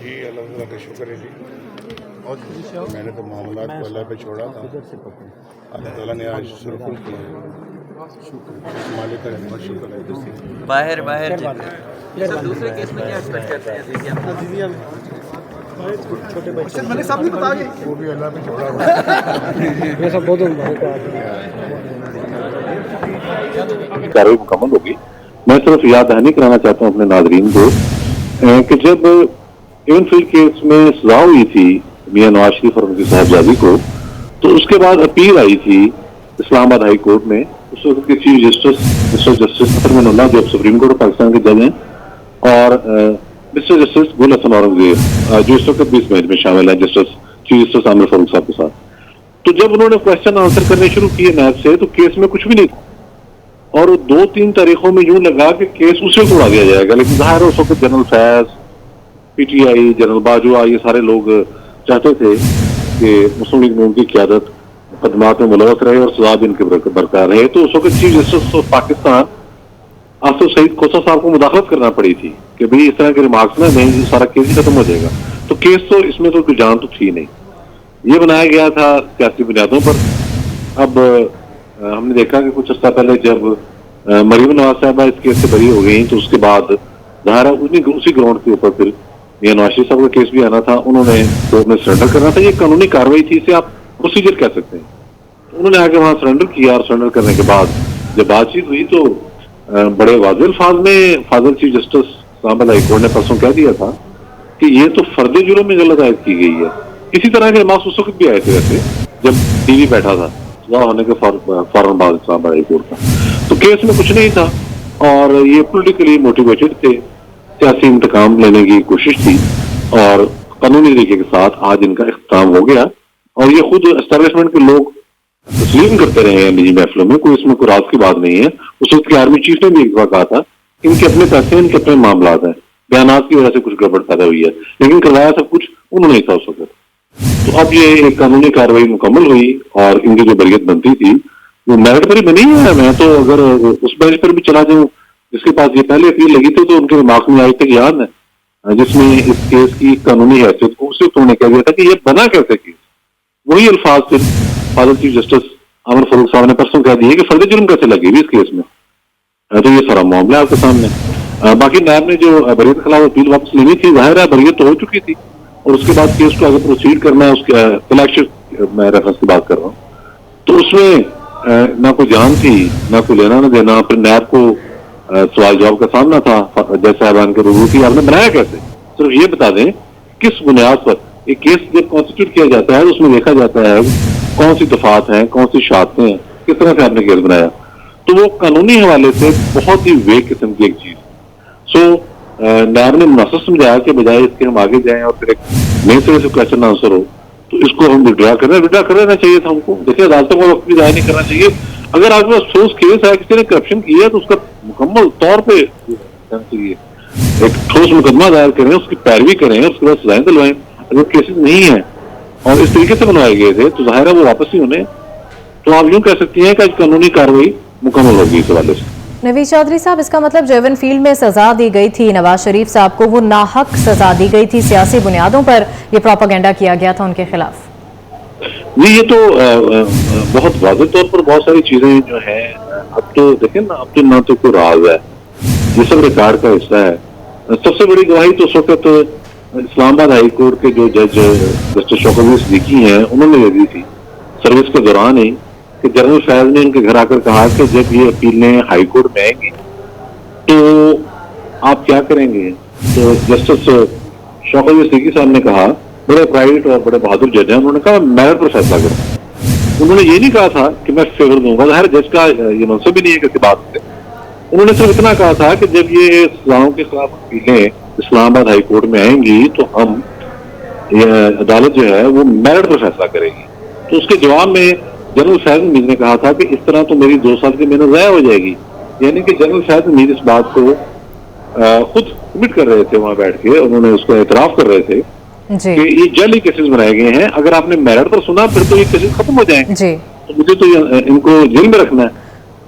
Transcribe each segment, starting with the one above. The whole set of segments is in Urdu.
جی اللہ تعالیٰ کا شکر ہے جی. اور میں نے تو معاملات کو اللہ پہ چھوڑا تھا. اللہ تعالیٰ نے آج سرکل کیا ہے. مالک کا بہت شکر ہے. باہر سر دوسرے کیس میں کیا ایکسپیکٹ کرتے ہیں؟ چھوٹے بچے ملک صاحب نے بتایا وہ بھی اللہ پہ چھوڑا ہوا. کارروائی مکمل ہوگی. میں صرف یاد دہانی کرانا چاہتا ہوں اپنے ناظرین کو کہ جب ایون فیلڈ کیس میں سزا ہوئی تھی میاں نواز شریف اور ان کی صاحبزادی کو، تو اس کے بعد اپیل آئی تھی اسلام آباد ہائی کورٹ میں. اس وقت کے چیف جسٹس مسٹر جسٹس اطہر اللہ جو سپریم کورٹ آف پاکستان کے جج ہیں، اور مسٹر جسٹس گل حسن اورنگزیب جو اس وقت بھی اس میچ میں شامل ہیں چیف جسٹس عامر فاروق صاحب کے ساتھ. تو جب انہوں نے کوشچن آنسر کرنے شروع کیے نیب سے تو کیس میں کچھ بھی نہیں تھا، اور 2-3 تاریخوں میں یوں لگا کہ کیس اسے اڑا دیا جائے گا. لیکن ظاہر ہے اس وقت general Faiz, P T I, general Bajwa, یہ سارے لوگ چاہتے تھے کہ مسلم لیگ نون کی قیادت مقدمات میں ملوث رہے اور سزا بھی ان کے برقرار رہے. تو اس وقت chief justice of Pakistan Asif Saeed Khosa صاحب کو مداخلت کرنا پڑی تھی کہ بھئی اس طرح کے ریمارکس نہ دیں، سارا کیس ہی ختم ہو جائے گا. تو کیس تو اس میں تو کوئی جان تو تھی نہیں. یہ بنایا گیا تھا سیاسی بنیادوں پر. اب ہم نے دیکھا کہ کچھ عرصہ پہلے جب مریم نواز صاحبہ اس کیس سے بری ہو گئی تو اس کے بعد ظاہر اسی گراؤنڈ کے اوپر پھر میاں نواز شریف صاحب کا کیس بھی آنا تھا. انہوں نے کورٹ میں سرنڈر کرنا تھا. یہ قانونی کارروائی تھی، اسے آپ پروسیجر کہہ سکتے ہیں. انہوں نے آ کے وہاں سرنڈر کیا، اور سرنڈر کرنے کے بعد جب بات چیت ہوئی تو بڑے واضح الفاظ میں فاضل چیف جسٹس اسلام آباد ہائی کورٹ نے پرسوں کہہ دیا تھا کہ یہ تو فرد جرم میں غلط عائد کی گئی ہے. اسی طرح کے ریمارکس اس وقت بھی آئے تھے ویسے جب ٹی وی بیٹھا تھا سزا ہونے کے فوراً بعد اسلام آباد ہائی کورٹ کا. تو کیس میں کچھ نہیں تھا، اور یہ پولیٹیکلی موٹیویٹڈ تھے، سیاسی انتقام لینے کی کوشش تھی، اور قانونی طریقے کے ساتھ آج ان کا اختتام ہو گیا. اور یہ خود اسٹیبلشمنٹ کے لوگ تسلیم کرتے رہے ہیں نجی محفلوں میں. کوئی اس میں کوئی راز کی بات نہیں ہے. اس وقت کے آرمی چیف نے بھی ایک دفعہ کہا تھا ان کے اپنے پیسے، ان کے اپنے معاملات ہیں، بیانات کی وجہ سے کچھ گڑبڑ پیدا ہوئی ہے، لیکن کروایا سب کچھ انہوں نے تھا اس وقت. تو اب یہ ایک قانونی کارروائی مکمل ہوئی، اور ان کی جو بریت بنتی تھی وہ میرٹ پر ہی بنی ہے. میں تو اگر اس بینچ پر بھی چلا جاؤں جس کے پاس یہ پہلے اپیل لگی تھی، تو ان کے دماغ میں آج تک یاد ہے جس میں اس کیس کی قانونی حیثیت کو صرف انہوں نے کہہ دیا تھا کہ یہ بنا کیسے کیس. وہی الفاظ پھر فاضل چیف جسٹس عامر فاروق صاحب نے پرسوں کہہ دیے کہ فرد جرم کیسے لگے گی اس کیس میں. تو یہ سارا معاملہ آپ کے سامنے. باقی نیب نے جو بریت کے خلاف اپیل واپس لینی تھی، ظاہر ہے بریت تو ہو چکی تھی، اور اس کے بعد کیس کو آگے پروسیڈ کرنا ہے. اس کے فلیگ شپ میں ریفرنس کی بات کر رہا ہوں. تو اس میں نہ کوئی جان تھی، نہ کوئی لینا نہ دینا. پھر نیب کو سوال جواب کا سامنا تھا جج صاحبان کے روبرو کی. آپ نے بنایا کیسے؟ صرف یہ بتا دیں کس بنیاد پر ایک کیس جب کانسٹیٹیوٹ کیا جاتا ہے اس میں دیکھا جاتا ہے کون سی دفعات ہیں، کون سی شہادتیں ہیں، کس طرح سے آپ نے کیس بنایا. تو وہ قانونی حوالے سے بہت ہی ویگ قسم کی ایک چیز. نیب نے مناسب سمجھایا کہ بجائے اس کے ہم آگے جائیں اور پھر ایک نئے طرح سے کوشچن آنسر ہو، تو اس کو ہم وڈرا کر لینا چاہیے تھا ہم کو. دیکھیں عدالتوں کو وقت بھی ضائع نہیں کرنا چاہیے. اگر آپ کو افسوس کیس ہے کسی نے کرپشن کیا ہے تو اس کا مکمل طور پہ ایک ٹھوس مقدمہ دائر کریں، اس کی پیروی کریں، اس کے بعد سزائیں دلوائیں. اگر کیسز نہیں ہیں اور اس طریقے سے بنوائے گئے تھے تو ظاہر ہے وہ واپس ہی ہونے. تو آپ یوں کہہ سکتی ہیں کہ آج قانونی کارروائی مکمل ہوگی اس حوالے سے. نوید چودھری صاحب، اس کا مطلب جو ایون فیلڈ میں سزا دی گئی تھی نواز شریف صاحب کو، وہ ناحق سزا دی گئی تھی، سیاسی بنیادوں پر یہ پروپیگنڈا کیا گیا تھا ان کے خلاف؟ جی یہ تو بہت واضح طور پر بہت ساری چیزیں جو ہیں. اب تو دیکھیں نا، اب تو نہ تو کوئی راز ہے، یہ سب ریکارڈ کا حصہ ہے. سب سے بڑی گواہی تو اس وقت اسلام آباد ہائی کورٹ کے جو جج جسٹس شوکت صدیقی ہیں انہوں نے دے دی تھی سروس کے دوران ہی، کہ جنرل فیض نے ان کے گھر آ کر کہا کہ جب یہ اپیلیں ہائی کورٹ میں آئیں گی تو آپ کیا کریں گے. تو جسٹس شوکت صدیقی صاحب نے کہا، بڑے پرائیویٹ اور بڑے بہادر جج ہیں، انہوں نے کہا میرٹ پر فیصلہ کروں. انہوں نے یہ نہیں کہا تھا کہ میں فیور دوں گا، ہر جج کا یہ منصب بھی نہیں ہے کسی بات سے. انہوں نے صرف اتنا کہا تھا کہ جب یہ سزاؤں کے خلاف اپیلیں اسلام آباد ہائی کورٹ میں آئیں گی تو ہم عدالت جو ہے وہ میرٹ پر فیصلہ کرے گی. تو اس کے جواب میں جنرل فیض امید نے کہا تھا کہ اس طرح تو میری 2 سال کی محنت ضائع ہو جائے گی. یعنی کہ جنرل فیض امید اس بات کو خود کمٹ کر رہے تھے وہاں بیٹھ کے، انہوں نے اس کو اعتراف کر رہے تھے کہ یہ جعلی کیسز بنائے گئے ہیں. اگر آپ نے میرٹ پر سنا پھر تو یہ کیسز ختم ہو جائیں گے، تو مجھے تو ان کو جیل میں رکھنا ہے.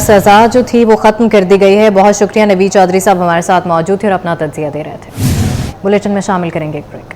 سزا جو تھی وہ ختم کر دی گئی ہے. بہت شکریہ نوید چودھری صاحب ہمارے ساتھ موجود تھے اور اپنا تجزیہ دے رہے تھے. بلیٹن میں شامل کریں گے ایک بریک.